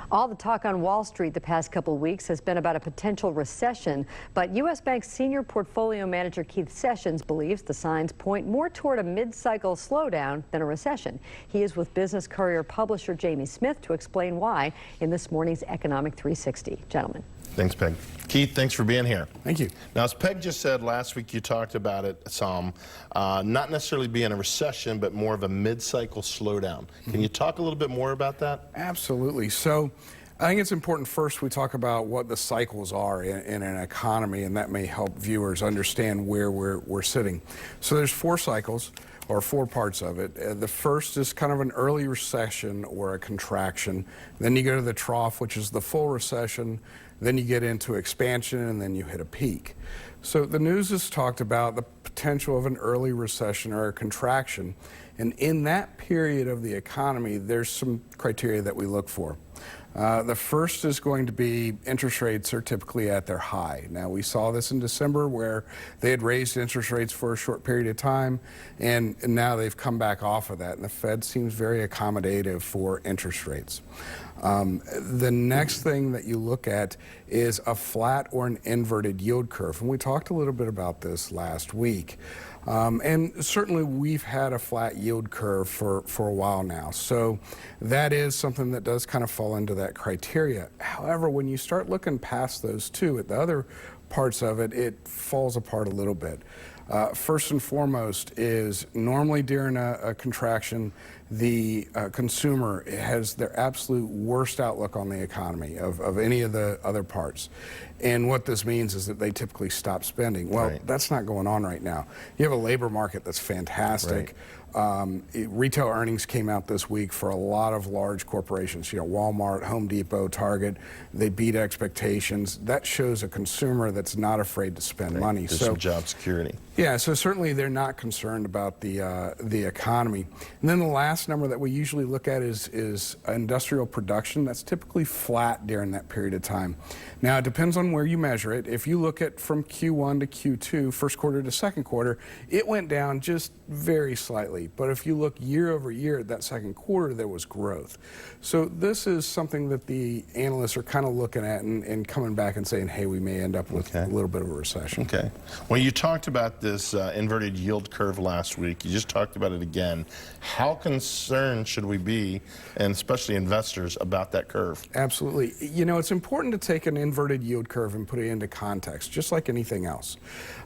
All the talk on Wall Street the past couple of weeks has been about a potential recession, but U.S. Bank's senior portfolio manager Keith Sessions believes the signs point more toward a mid-cycle slowdown than a recession. He is with Business Courier publisher Jamie Smith to explain why in this morning's Economic 360. Gentlemen. Thanks, Peg. Keith, thanks for being here. Thank you. Now, as Peg just said, last week you talked about it some, not necessarily being a recession, but more of a mid-cycle slowdown. Can you talk a little bit more about that? Absolutely. So I think it's important first we talk about what the cycles are in an economy, and that may help viewers understand where we're sitting. So there's four cycles, or four parts of it. The first is kind of an early recession or a contraction. Then you go to the trough, which is the full recession. Then you get into expansion, and then you hit a peak. So the news has talked about the potential of an early recession or a contraction. And in that period of the economy, there's some criteria that we look for. The first is going to be interest rates are typically at their high. Now, we saw this in December where they had raised interest rates for a short period of time, and now they've come back off of that, and the Fed seems very accommodative for interest rates. The next thing that you look at is a flat or an inverted yield curve, and we talked a little bit about this last week. And certainly we've had a flat yield curve for a while now. So that is something that does kind of fall into that criteria. However, when you start looking past those two at the other parts of it, it falls apart a little bit. First and foremost is normally during a contraction, the consumer has their absolute worst outlook on the economy of any of the other parts. And what this means is that they typically stop spending. Well, right. That's not going on right now. You have a labor market that's fantastic. Right. Retail earnings came out this week for a lot of large corporations. You know, Walmart, Home Depot, Target, they beat expectations. That shows a consumer that's not afraid to spend right. money. There's so some job security. Yeah, so certainly they're not concerned about the economy. And then the last number that we usually look at is industrial production. That's typically flat during that period of time. Now, it depends on where you measure it. If you look at from Q1 to Q2, first quarter to second quarter, it went down just very slightly. But if you look year over year at that second quarter, there was growth. So this is something that the analysts are kind of looking at and coming back and saying, hey, we may end up with a little bit of a recession. Okay. Well, you talked about this inverted yield curve last week. You just talked about it again. How concerned should we be, and especially investors, about that curve? Absolutely. You know, it's important to take an inverted yield curve and put it into context, just like anything else.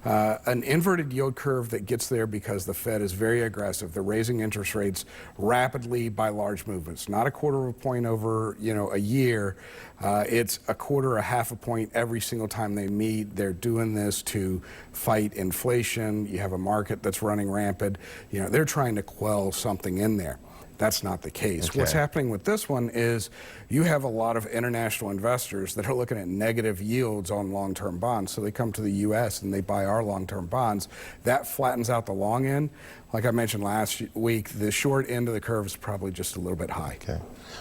An inverted yield curve that gets there because the Fed is very aggressive. They're raising interest rates rapidly by large movements, not a quarter of a point over, a year. It's a quarter, a half a point every single time they meet. They're doing this to fight inflation. You have a market that's running rampant. They're trying to quell something in there. That's not the case. Okay. What's happening with this one is you have a lot of international investors that are looking at negative yields on long-term bonds. So they come to the U.S. and they buy our long-term bonds. That flattens out the long end. Like I mentioned last week, the short end of the curve is probably just a little bit high. Okay.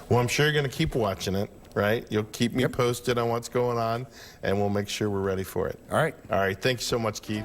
Well, I'm sure you're going to keep watching it, right? You'll keep me posted on what's going on, and we'll make sure we're ready for it. All right. All right. Thank you so much, Keith.